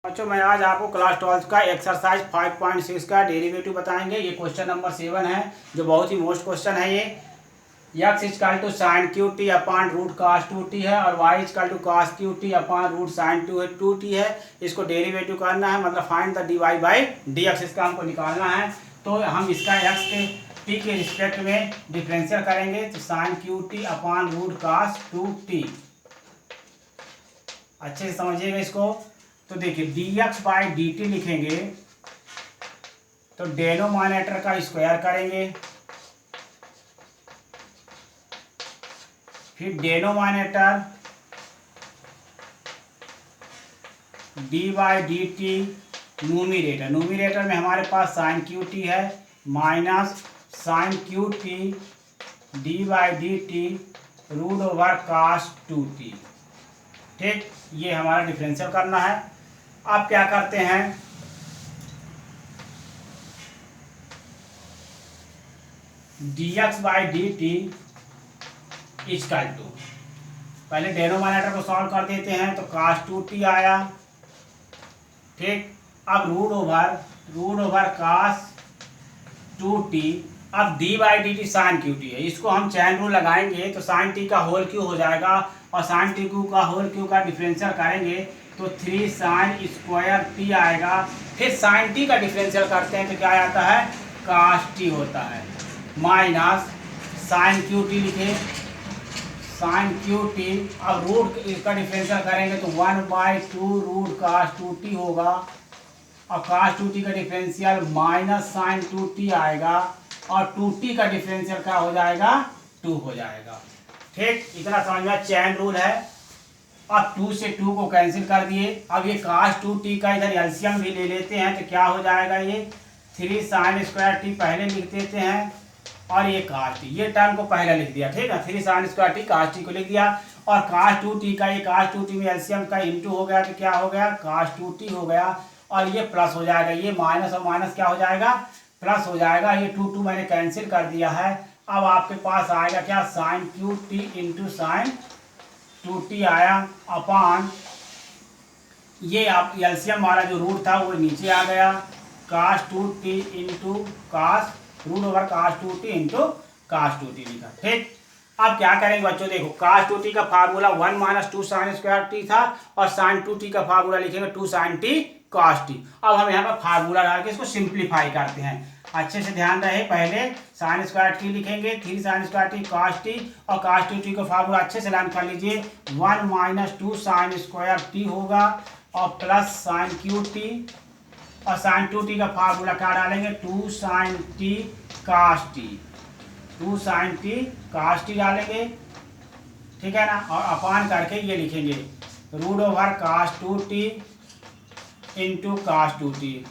बच्चों मैं आज आपको क्लास 12 का एक्सरसाइज 5.6 का डेरिवेटिव बताएंगे। ये क्वेश्चन नंबर 7 है जो बहुत ही मोस्ट क्वेश्चन है। ये x equal to sine cube t upon root cos two t है और y equal to cos cube t upon root sine two t है। इसको डेरिवेटिव करना है, मतलब find the d y by d x, इसका हमको निकालना है। तो हम इसका x के t के रिस्पेक्ट में डिफरेंशियल करेंगे तो sine cube t upon root cos two t. अच्छे से समझिएगा इसको। तो देखिए dx बाई डी टी लिखेंगे तो डेनोमिनेटर का स्क्वायर करेंगे, फिर denominator d by d t numerator, numerator में हमारे पास साइन क्यू टी है minus sine cube t d by d t root over cos two t. ठीक, ये हमारा डिफरेंशियल करना है। अब क्या करते हैं, dx by d t equal to, पहले डेनोमिनेटर को सॉल्व कर देते हैं तो कास टू टी आया। ठीक, अब root over cos two t. अब d by d t sine cube t है, इसको हम चैन रूल लगाएंगे तो साइन टी का होल क्यू हो जाएगा और साइन टी क्यू का होल क्यू का डिफरेंशियल करेंगे तो 3 साइन स्क्वायर टी आएगा। फिर साइन टी का डिफरेंशियल करते हैं तो क्या आता है, कास टी होता है माइनस साइन क्यू टी लिखे, साइन क्यू टी। अब रूट इसका डिफरेंशियल करेंगे तो 1/2 रूट कास टू टी होगा और कास टू टी का differential minus sign two T आएगा और टू टी का डिफरेंशियल क्या हो जाएगा, 2 हो जाएगा। ठीक, इतना समझ में चैन रूल है। अब 2 से 2 को कैंसिल कर दिए। अब ये कास टू टी का इधर एलसीएम भी ले लेते हैं तो क्या हो जाएगा, ये 3 साइन स्क्वायर टी पहले लिख देते हैं और ये कास टी, ये टर्म को पहले लिख दिया। ठीक है, 3 sine square t cos T को लिख दिया और कास टू टी का, ये कास टू टी में एलसीएम का इंटू हो गया तो क्या हो गया, कास टू टी हो गया और ये प्लस हो जाएगा, ये माइनस और माइनस क्या हो जाएगा, प्लस हो जाएगा। ये 2 मैंने कैंसिल कर दिया है। अब आपके पास आएगा क्या, sine cube t into sine two t आया अपॉन ये आप एलसीएम वाला जो रूट था वो नीचे आ गया, cos two t into cos root over cos two t into cos two t लिखा। ठीक, अब क्या करेंगे बच्चों, देखो कास टू टी का formula 1 minus 2 sine square t था और साइन टू टी का फार्मूला लिखेंगे 2 साइन टी कास टी। अब हम यहाँ पर फार्मूला डाल के इसको सिंप्लीफाई करते हैं। अच्छे से ध्यान रहे, पहले साइन स्क्वायर टी लिखेंगे, 3 sine square t cos t और कास टू टी को फार्मूला अच्छे से लर्न कर लीजिए। 1 माइनस 2 साइन स्क्वायर टी होगा और प्लस साइन क्यू टी और साइन टू टी का फार्मूला क्या डालेंगे, 2 sine t cos t, 2 sine t cos t डालेंगे। ठीक है ना, और अपान करके ये लिखेंगे root over cos two t into cos two t.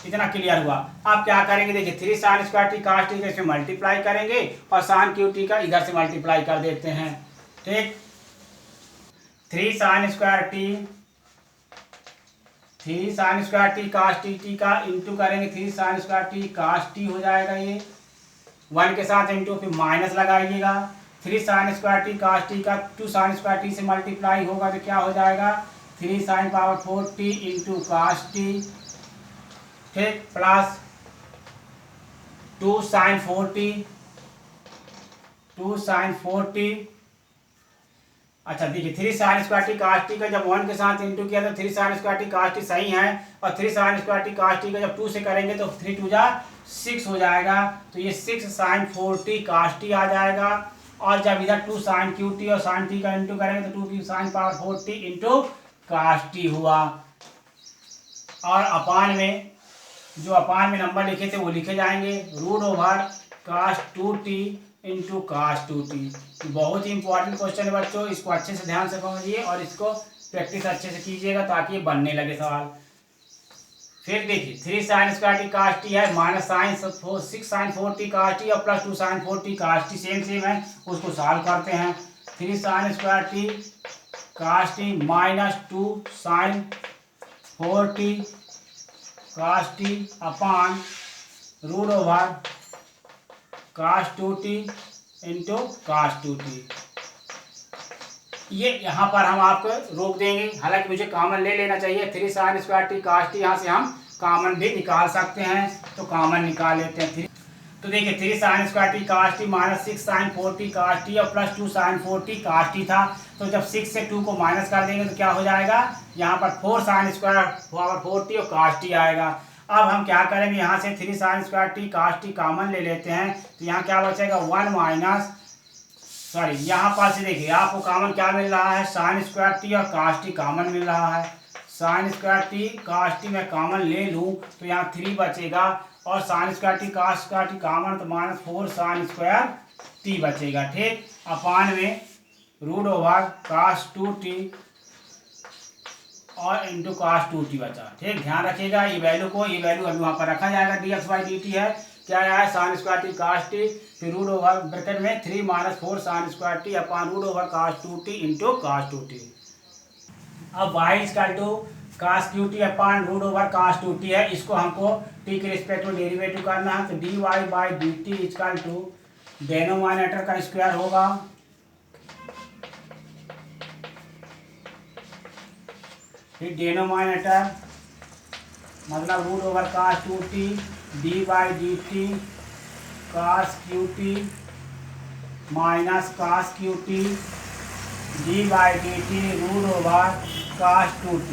इतना क्लियर हुआ। अब क्या करेंगे, देखिए 3 sine square t cos t का इसमें मल्टीप्लाई करेंगे और साइन क्यू टी का इधर से मल्टीप्लाई कर देते हैं। ठीक, 3 sine square t cos t का इंटू करेंगे 3 sine square t cos T हो जाएगा, ये 1 के साथ इंटू फिर माइनस लगाइएगा। 3 sine square t cos t का 2 साइन स्क्वायर टी से मल्टीप्लाई होगा तो क्या हो जाएगा, 3 sine power 4 t into cos t. ठीक, प्लस 2 साइन 4 टी। अच्छा देखिए 3 sine square t cos t का जब 1 के साथ इंटू किया तो 3 sine square t cos t सही है और 3 sine square t cos t का जब 2 से करेंगे तो 3 2 जा 6 हो जाएगा तो ये 6 साइन 4 टी कास टी आ जाएगा। और जब इधर 2 साइन क्यू टी और साइन टी का इंटू करेंगे तो 2 की sine power 4 t into cos t हुआ। और अपान में जो अपान में नंबर लिखे थे वो लिखे जाएंगे, root over cos two t into cos two t. बहुत ही इंपॉर्टेंट क्वेश्चन है बच्चों, इसको अच्छे से ध्यान से समझिए और इसको प्रैक्टिस अच्छे से कीजिएगा ताकि ये बनने लगे सवाल। फिर देखिए 3 sine square t cos t है minus sine 6 sine 4 t cos t और plus 2 sine 4 t cos t same है, उसको सॉल्व करते हैं। 3 sine square t cos t minus 2 sine 4 t cos t upon root over cos two t into cos two t. ये यहाँ पर हम आपको रोक देंगे, हालांकि मुझे कॉमन ले लेना चाहिए। 3 sin square t cos T यहाँ से हम कॉमन भी निकाल सकते हैं, तो कॉमन निकाल लेते हैं। तो देखिए 3 sin square t cos t minus 6 sin 4t cos t और plus 2 sin 4t cos t था। तो जब 6 से 2 को माइनस कर देंगे तो क्या हो जाएगा, यहाँ पर 4 sin स्क्वायर पावर 4t और cos टी आएगा। अब हम क्या करेंगे, यहाँ से 3 sin square t cos T common ले लेते हैं, तो यहाँ क्या बचेगा 1 माइनस, सॉरी यहाँ पर से देखिए आपको कॉमन क्या मिल रहा है, साइन स्क्वायर टी और cos टी कॉमन मिल रहा है। Sine square t cos T मैं कॉमन ले लूँ तो यहाँ 3 बचेगा, और sign square t cos square T common तो माइनस 4 साइन स्क्वायर टी बचेगा। ठीक, अपान में रूट ओवर cos 2t और इंटू cos 2t बचा। ठीक, ध्यान रखिएगा ये वैल्यू अभी वहाँ पर रखा जाएगा। dx बाई dt है, क्या है sine square t cos t, फिर रूट ओवर ब्रैकेट में 3 minus 4 sine square t upon root over cos 2t into cos 2t। अब y equal to cos qt upon root over cos 2t है, इसको हमको t के respect में derivative करना है। तो dy by dt equal to denominator का स्क्वायर होगा, फिर डिनोमिनेटर मतलब root over cos 2t d by d t cos qt minus cos qt d by d t root over cos 2t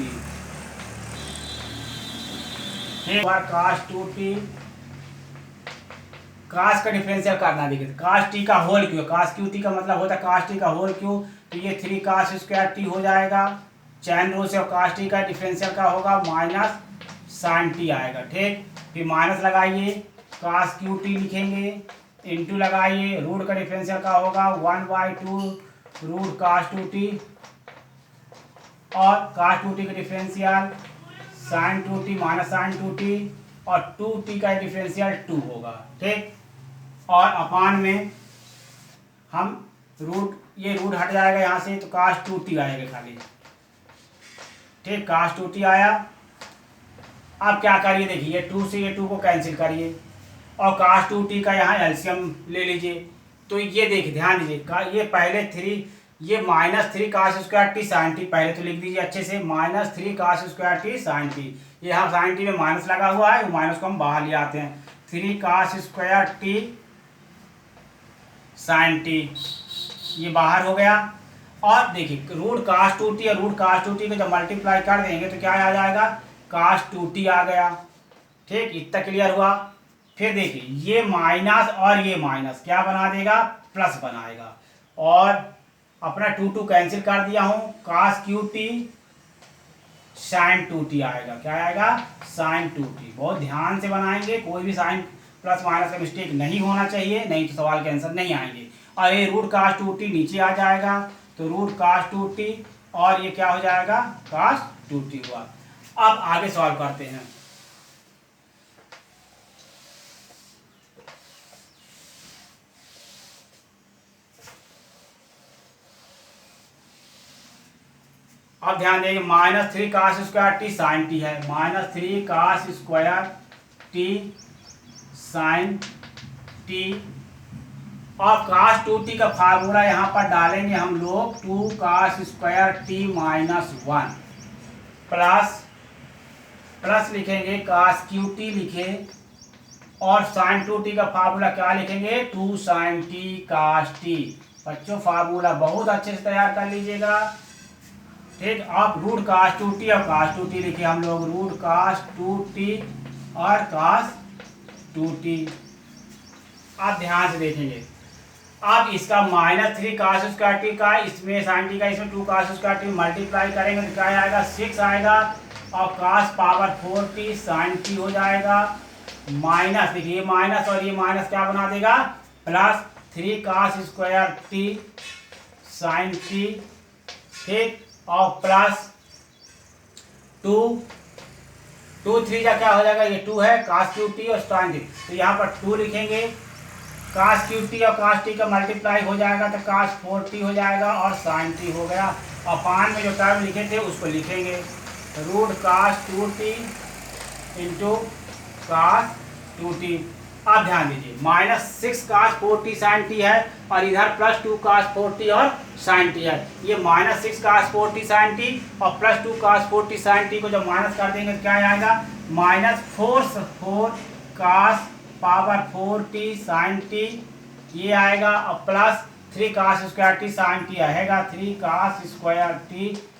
cos 2t। cos का differential करना, देखिए cos t का whole क्यों, cos qt का मतलब होता है cos t का होल क्यों, तो ये 3 cos स्क्वायर t हो जाएगा, चैन रूल से, और cos t का डिफरेंशियल का होगा माइनस sin t आएगा। ठीक, फिर माइनस लगाइए cos qt लिखेंगे, इंटू लगाइए रूट का डिफरेंशियल का होगा 1/2 रूट cos 2t, और cos 2t का differential sin 2t minus sin 2t, और 2t का डिफरेंशियल 2 होगा। ठीक, और अपान में हम ये रूट हट जाएगा यहाँ से, तो cos 2t आएगा खाली। ठीक, cos 2t आया। अब क्या करिए, देखिए 2 से ये 2 को कैंसिल करिए, और cos 2t का यहाँ एलसीएम ले लीजिए। तो ये देखिए ध्यान दीजिए, ये पहले 3, ये minus 3 cos square t sine t, पहले तो लिख दीजिए अच्छे से, minus 3 cos square t sine t. ये यहाँ साइन टी में माइनस लगा हुआ है, माइनस को हम बाहर ले आते हैं, 3 cos square t sine t, ये बाहर हो गया। और देखिए रूट cos 2t और रूट cos 2t को जब मल्टीप्लाई कर देंगे तो क्या आ जाएगा, cos 2t आ गया। ठीक, इतना क्लियर हुआ। फिर देखिए ये माइनस और ये माइनस क्या बना देगा, प्लस बनाएगा, और अपना 2 कैंसिल कर दिया हूँ, cos qt sin 2t आएगा, क्या आएगा sin 2t। बहुत ध्यान से बनाएंगे, कोई भी साइन प्लस माइनस का मिस्टेक नहीं होना चाहिए, नहीं तो सवाल के आंसर नहीं आएंगे। और ये रूट cos 2t नीचे आ जाएगा, तो रूट cos 2t और ये क्या हो जाएगा cos 2t हुआ। अब आगे सॉल्व करते हैं। अब ध्यान देंगे minus 3 cos square t sine t है, minus 3 cos square t sine t, और cos 2t का फार्मूला यहाँ पर डालेंगे हम लोग 2 cos square T minus 1 plus लिखेंगे cos qt लिखे, और sin 2t का फार्मूला क्या लिखेंगे 2 sin t cos t। बच्चों फार्मूला बहुत अच्छे से तैयार कर लीजिएगा। ठीक, अब रूट cos 2t और cos 2t लिखे हम लोग, रूट cos 2t और cos 2t। आप ध्यान से देखेंगे, अब इसका माइनस 3 cos स्क्वायर टी का इसमें sin t का इसमें 2 cos स्क्वायर टी मल्टीप्लाई करेंगे तो क्या आएगा 6 आएगा, और cos power 4t sin t हो जाएगा, माइनस देखिए माइनस और ये माइनस क्या बना देगा plus 3 cos square T sin t। ठीक, और प्लस 2 3 का क्या हो जाएगा, ये 2 है cos qt और sin t, तो यहाँ पर 2 लिखेंगे, cos qt और cos t का मल्टीप्लाई हो जाएगा तो cos 4t हो जाएगा, और sin t हो गया। अपान में जो टर्म लिखे थे उसको लिखेंगे, root cos 2t into cos 2t। आप ध्यान दीजिए, -6 cos 4t sin t है और इधर +2 cos 4t और sin t है। ये -6 cos 4t sin t और +2 cos 4t sin t को जब माइनस कर देंगे तो क्या आएगा, -4 cos power 4t sin t ये आएगा और +3 cos square t sin t रहेगा, 3 cos square t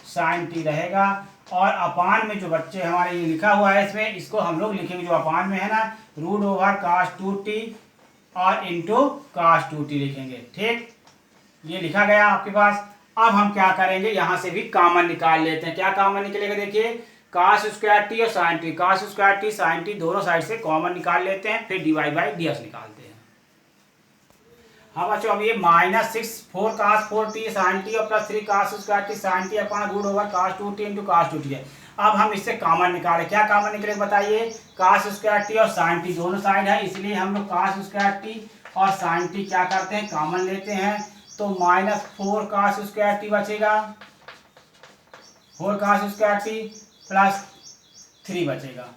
sin t रहेगा। और अपान में जो बच्चे हमारे ये लिखा हुआ है इसमें, इसको हम लोग लिखेंगे जो अपान में है ना, √cos 2t और इंटू cos 2t लिखेंगे। ठीक, ये लिखा गया आपके पास। अब हम क्या करेंगे, यहाँ से भी कॉमन निकाल लेते हैं। क्या कॉमन निकलेगा, देखिए cos स्क्वायर t और sin t, cos square t sin t दोनों साइड से कॉमन निकाल लेते हैं, फिर dy/dx निकालते हैं। हाँ बच्चों, अब ये -6 4 cos 4t sin t और +3 cos square t sin t upon √cos 2t into cos 2t है। अब हम इससे कॉमन निकालें, क्या कॉमन निकले बताइए, cos स्क्वायर t और sin t दोनों साइड है, इसलिए हम लोग cos स्क्वायर t और sin t क्या करते हैं, कॉमन लेते हैं। तो -4 cos स्क्वायर t बचेगा, 4 cos स्क्वायर t प्लस 3 बचेगा।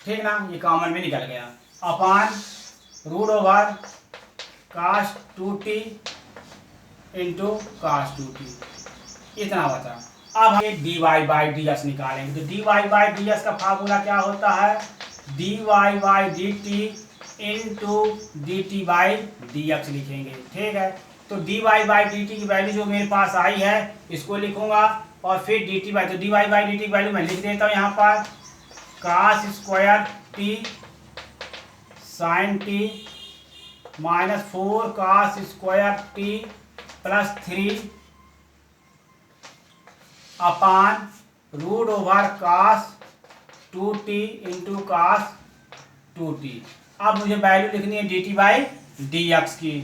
ठीक ना, ये कॉमन में निकल गया, upon √cos 2t into cos 2t, इतना बचा। अब हम dy/dx निकालेंगे। तो dy/dx का फार्मूला क्या होता है, dy/dt इंटू dt/dx लिखेंगे। ठीक है, तो dy/dt की वैल्यू जो मेरे पास आई है इसको लिखूंगा और फिर dt/, तो dy/dt की वैल्यू मैं लिख देता हूँ यहाँ पर, cos square t sin t -4 cos square t plus 3 अपान √cos 2t into cos 2t। अब मुझे वैल्यू लिखनी है dt/dx की।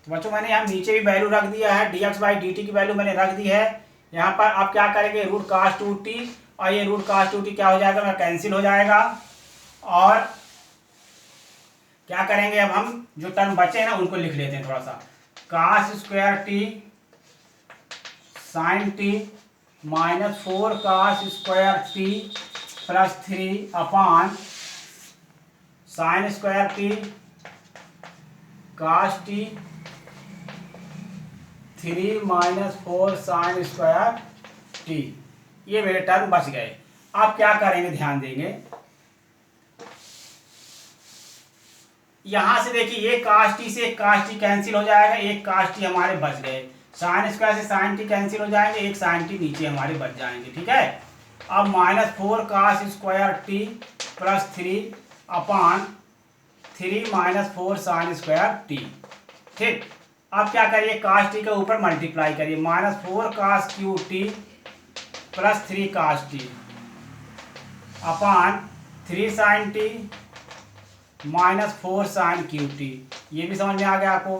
तो बच्चों मैंने यहाँ नीचे भी वैल्यू रख दिया है, dx/dt की वैल्यू मैंने रख दी है यहाँ पर। अब क्या करेंगे, √cos 2t और ये √cos 2t क्या हो जाएगा, मैं कैंसिल हो जाएगा। और क्या करेंगे, अब हम जो टर्म बचे हैं ना उनको लिख लेते हैं थोड़ा सा, cos square t sin t -4 cos square t plus 3 अपान sin square t cos t 3 -4 sin square t, ये मेरे टर्म बच गए। अब क्या करेंगे, ध्यान देंगे, यहां से देखिए ये cos t से cos t कैंसिल हो जाएगा, एक cos t हमारे बच गए, sin स्क्वायर से sin t कैंसिल हो जाएंगे, एक sin t नीचे हमारे बच जाएंगे। ठीक है, अब -4 cos स्क्वायर t प्लस 3 अपान 3 -4 sin स्क्वायर t। ठीक, अब क्या करिए, cos t के ऊपर मल्टीप्लाई करिए, -4 cos Q t plus 3 cos t अपान 3 sin t -4 sin Q T. ये भी समझ में आ गया आपको।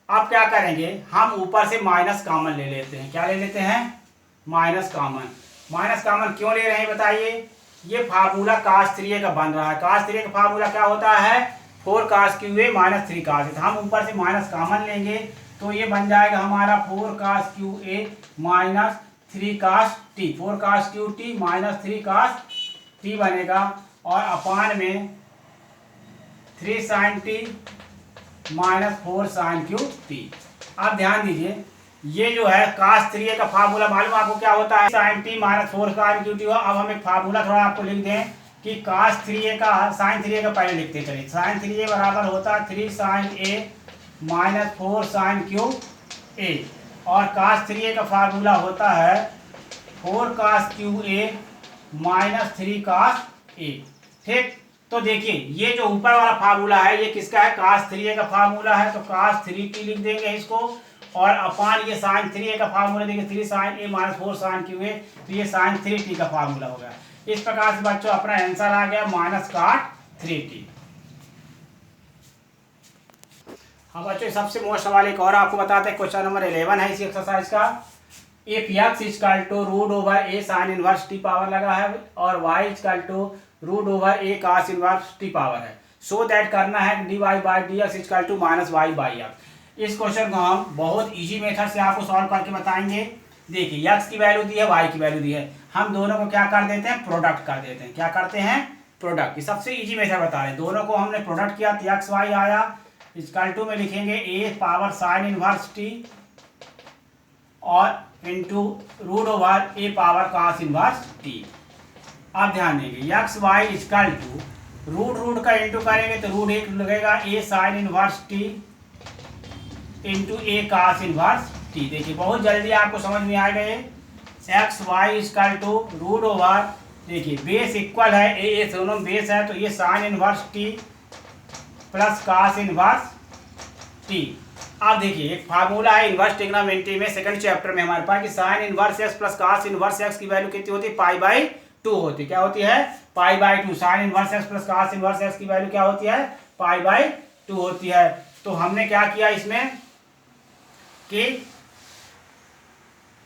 अब क्या करेंगे, हम ऊपर से माइनस कॉमन ले लेते हैं। क्या ले लेते हैं, माइनस कॉमन। माइनस कॉमन क्यों ले रहे हैं बताइए, ये फार्मूला cos 3a का बन रहा है। cos 3a का फार्मूला क्या होता है, 4 cos क्यू ए -3 cos ए। हम ऊपर से माइनस कॉमन लेंगे तो ये बन जाएगा हमारा 4 cos Q A -3 cos T, 4 cos Q T -3 cos T बनेगा। और अपान में 3 sin t -4 sin Q T. आप ध्यान दीजिए, ये जो है cos 3a का फार्मूला मालूम आपको क्या होता है, sin t -4 sin Q T हो। अब हम एक फार्मूला थोड़ा आपको लिख दें कि cos 3a का sin 3a का पहले लिखते चलिए। sin 3a बराबर होता है 3 sin a -4 sin Q A, और cos 3a का फार्मूला होता है 4 cos क्यू ए -3 cos ए। ठीक, तो देखिए ये जो ऊपर वाला फार्मूला है ये किसका है, cos 3a का फार्मूला है, तो cos 3t लिख देंगे इसको। और अपान ये sin 3a का फार्मूला देंगे 3 sin a -4 sin Q A, तो ये sin 3t का फार्मूला हो गया। इस प्रकार से बच्चों अपना आंसर आ गया -cot 3t। हाँ बच्चों, सबसे मोस्ट सवाल एक और आपको बताते हैं, क्वेश्चन नंबर 11 है इसी एक्सरसाइज का। If x equal to √a sin inverse t power लगा है और y equal to √a cos inverse t power है, सो दैट करना है dy/dx इक्वल टू -y/x। इस क्वेश्चन को हम बहुत इजी मेथड से आपको सॉल्व करके बताएंगे। देखिए x की वैल्यू दी है, y की वैल्यू दी है, हम दोनों को क्या कर देते हैं, प्रोडक्ट कर देते हैं। क्या करते हैं, प्रोडक्ट, ये सबसे इजी मेथड बता रहे हैं। दोनों को हमने प्रोडक्ट किया तो एक्स वाई आया, इक्वल टू में लिखेंगे a power sine inverse t और into root over a power cos inverse t. आप ध्यान देंगे x y equal to root का इंटू करेंगे तो रूट एक लगेगा a sine inverse t into a cos inverse t. देखिए बहुत जल्दी आपको समझ में आ गए। X y equal to root over, देखिए बेस इक्वल है, ए दोनों बेस है, तो ये sign inverse T plus cos inverse T. अब देखिए एक फार्मूला है इनवर्स ट्रिग्नोमेट्री में सेकंड चैप्टर में हमारे पास कि sine inverse x plus cos inverse x की वैल्यू कितनी होती है, पाई बाई 2 होती है। क्या होती है, pi by 2। Sine inverse x plus cos inverse x की वैल्यू क्या होती है, पाई बाई 2 होती है। तो हमने क्या किया इसमें कि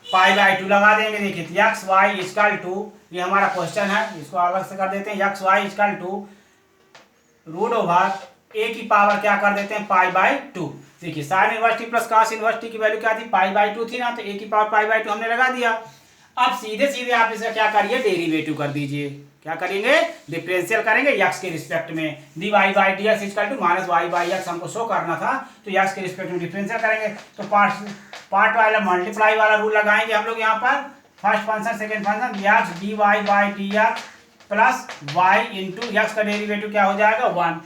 पाई बाई 2 लगा देंगे। देखिए एक्स वाई इक्वल टू, ये हमारा क्वेश्चन है, इसको अलग से कर देते हैं। X y equal to root over a की पावर क्या कर देते हैं, पाई बाई 2। देखिए sign inverse T plus cos inverse T की वैल्यू क्या थी, पाई बाई 2 थी ना, तो ए की पावर पाई बाई 2 हमने लगा दिया। अब सीधे आप इसका क्या करिए, डेरिवेटिव कर दीजिए। क्या करेंगे, डिफरेंशियल करेंगे एक्स के रिस्पेक्ट में। D y by d x equal to minus y by x हमको शो करना था, तो एक्स के रिस्पेक्ट में डिफरेंशियल करेंगे। तो पार्ट वाला मल्टीप्लाई वाला रूल लगाएंगे हम लोग यहाँ पर। First function second function x d y by d x plus y into x का डेरिवेटिव क्या हो जाएगा 1,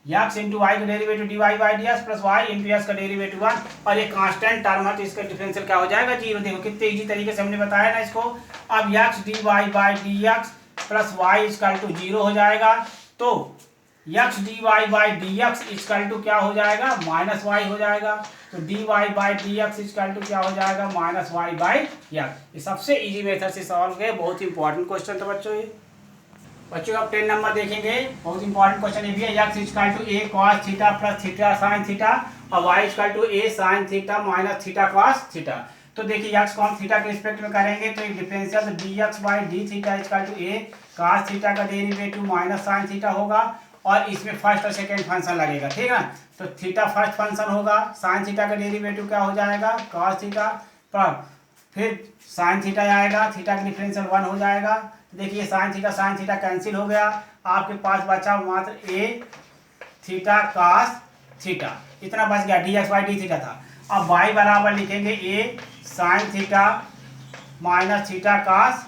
एक्स इंटू वाई का derivative d y by d x plus y into x का डेरिवेटिव 1, और ये कांस्टेंट टर्म है तो इसका डिफरेंशियल क्या हो जाएगा 0। देखो कितने इजी तरीके से हमने बताया ना इसको। अब x d y by d x plus y equal to 0 हो जाएगा, तो x d y by d x equal to क्या हो जाएगा, माइनस वाई हो जाएगा। तो d y by d x equal to क्या हो जाएगा, माइनस वाई बाई एक्स। ये सबसे इजी मेथड से सॉल्व किया, बहुत इंपॉर्टेंट क्वेश्चन था बच्चों ये। बच्चों अब 10 नंबर देखेंगे, बहुत इंपॉर्टेंट क्वेश्चन ये भी है। X equal to a cos theta plus theta sine theta और y equal to a sine theta minus theta cos theta. तो देखिए एक्स कॉस थीटा के रिस्पेक्ट में करेंगे तो एक डिफरेंशियल, तो d x by d theta equal to a cos theta का डेरिवेटिव माइनस साइन थीटा होगा, और इसमें फर्स्ट और सेकेंड फंक्शन लगेगा, ठीक है। तो थीटा फर्स्ट फंक्शन होगा, साइन थीटा का डेरिवेटिव क्या हो जाएगा, कॉस थीटा, पर फिर साइन थीटा आएगा, थीटा का डिफरेंशियल 1 हो जाएगा। तो देखिए साइन थीटा कैंसिल हो गया, आपके पास बचा मात्र ए थीटा कॉस थीटा, इतना बच गया, d x by d theta था। अब वाई बराबर लिखेंगे a sine theta minus theta cos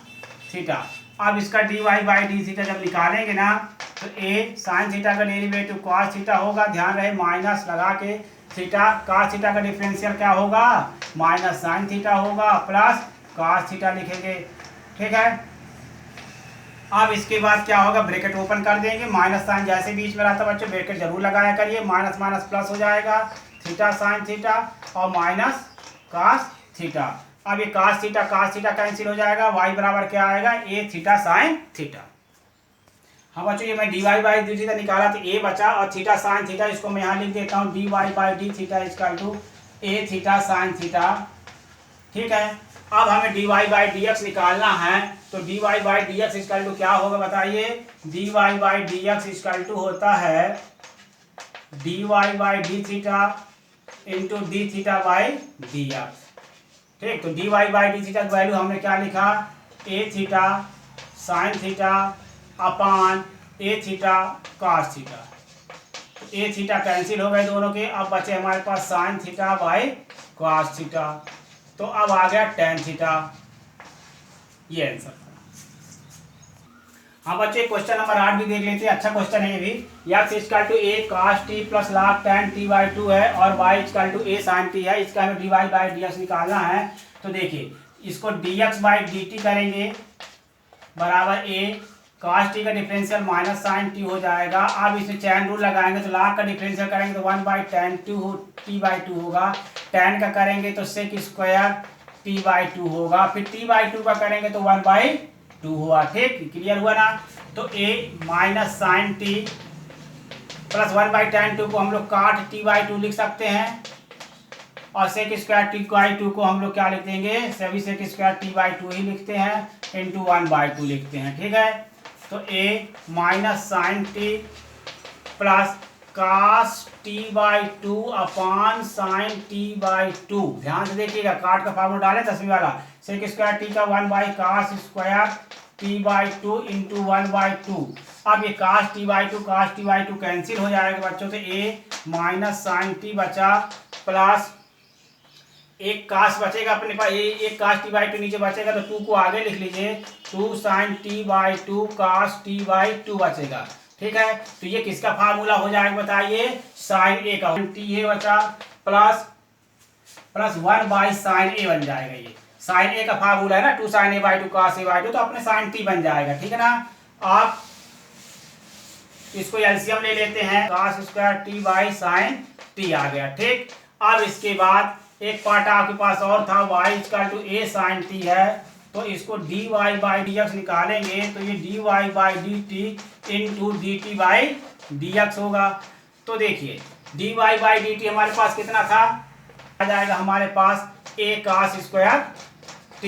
theta. अब इसका d y by d theta जब निकालेंगे ना, तो ए साइन थीटा का डेरिवेटिव कॉस थीटा होगा, ध्यान रहे माइनस लगा के, थीटा कॉस थीटा का डिफरेंशियल क्या होगा, माइनस साइन थीटा होगा, प्लस कॉस थीटा लिखेंगे, ठीक है। अब इसके बाद क्या होगा, ब्रैकेट ओपन कर देंगे, माइनस साइन जैसे बीच में रहता बच्चों ब्रैकेट जरूर लगाया करिए, माइनस माइनस प्लस हो जाएगा, थीटा साइन थीटा और माइनस कॉस थीटा। अब ये कॉस थीटा कैंसिल हो जाएगा, वाई बराबर क्या आएगा, ए थीटा साइन थीटा। हाँ बच्चों ये मैं d y by d theta निकाला तो ए बचा, और थीटा साइन थीटा इसको मैं यहाँ लिख देता हूँ, d y by d theta equal to a theta sine theta, ठीक है। अब हमें d y by d x निकालना है, तो d y by d x equal to क्या होगा बताइए, d y by d x equal to होता है d y by d theta into d theta by d x, ठीक। तो d y by d theta की वैल्यू हमने क्या लिखा, ए theta sine theta upon a theta cos theta. A theta cancel हो गए दोनों के, अब बचे हमारे पास sine theta by cos theta, तो अब आ गया टेन थीटा, ये आंसर। हाँ बच्चे क्वेश्चन नंबर 8 भी देख लेते हैं, अच्छा क्वेश्चन है ये भी। X equal to a cos t plus log tan t by 2 है, और y equal to a sine t है, इसका हमें d y by d x निकालना है। तो देखिए इसको d x by d t करेंगे बराबर ए कॉस टी का डिफरेंशियल माइनस साइन टी हो जाएगा। अब इसमें चैन रूल लगाएंगे तो log का डिफरेंशियल करेंगे तो 1 बाई टेन टी बाई 2 होगा, tan का करेंगे तो सेक स्क्वायर टी बाई 2 होगा, फिर टी बाई 2 का करेंगे तो 1 बाई 2 हुआ, ठीक, क्लियर हुआ ना। तो a minus sine t plus 1 by ten 2 को हम लोग काट टी बाई 2 लिख सकते हैं, और सेक स्क्वायर टी बाई 2 को हम लोग क्या लिख देंगे, सभी सेक स्क्वायर टी बाई 2 ही लिखते हैं इंटू 1 बाई 2 लिखते हैं, ठीक है। तो a minus sine t plus cos t by 2 upon sine t by 2, ध्यान से देखिएगा काट का फार्मूला डालें 10वीं वाला, सेक स्क्वायर टी का 1 by cos square t/2 into 1/2। अब ये cos t/2 कैंसिल हो जाएगा बच्चों, तो a माइनस साइन टी बचा प्लस एक काश बचेगा अपने पास, एक काश t/2 नीचे बचेगा तो 2 को आगे लिख लीजिए, 2 साइन t/2 काश t/2 बचेगा। ठीक है, तो ये किसका फार्मूला हो जाएगा बताइए, साइन ए का। टी ए बचा प्लस 1/sin a बन जाएगा। ये साइन ए का फार्मूला है ना, 2 sin a/2 cos a/2, तो अपने साइन टी बन जाएगा। ठीक है ना, आप इसको एलसीएम ले लेते हैं, cos स्क्वायर t/sin t आ गया। ठीक, अब इसके बाद एक पार्ट आपके पास और था, y equal to a sin t है, तो इसको dy/dx निकालेंगे तो ये dy/dt इंटू dt/dx होगा। तो देखिए dy/dt हमारे पास कितना था, आ जाएगा हमारे पास a cos square t,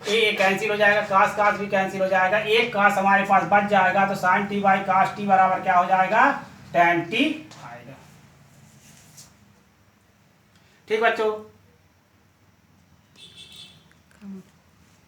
A cancel हो जाएगा, cos cos भी कैंसिल हो जाएगा, एक cos हमारे पास बच जाएगा, तो sin t/cos t बराबर क्या हो जाएगा, tan t आएगा। ठीक बच्चों।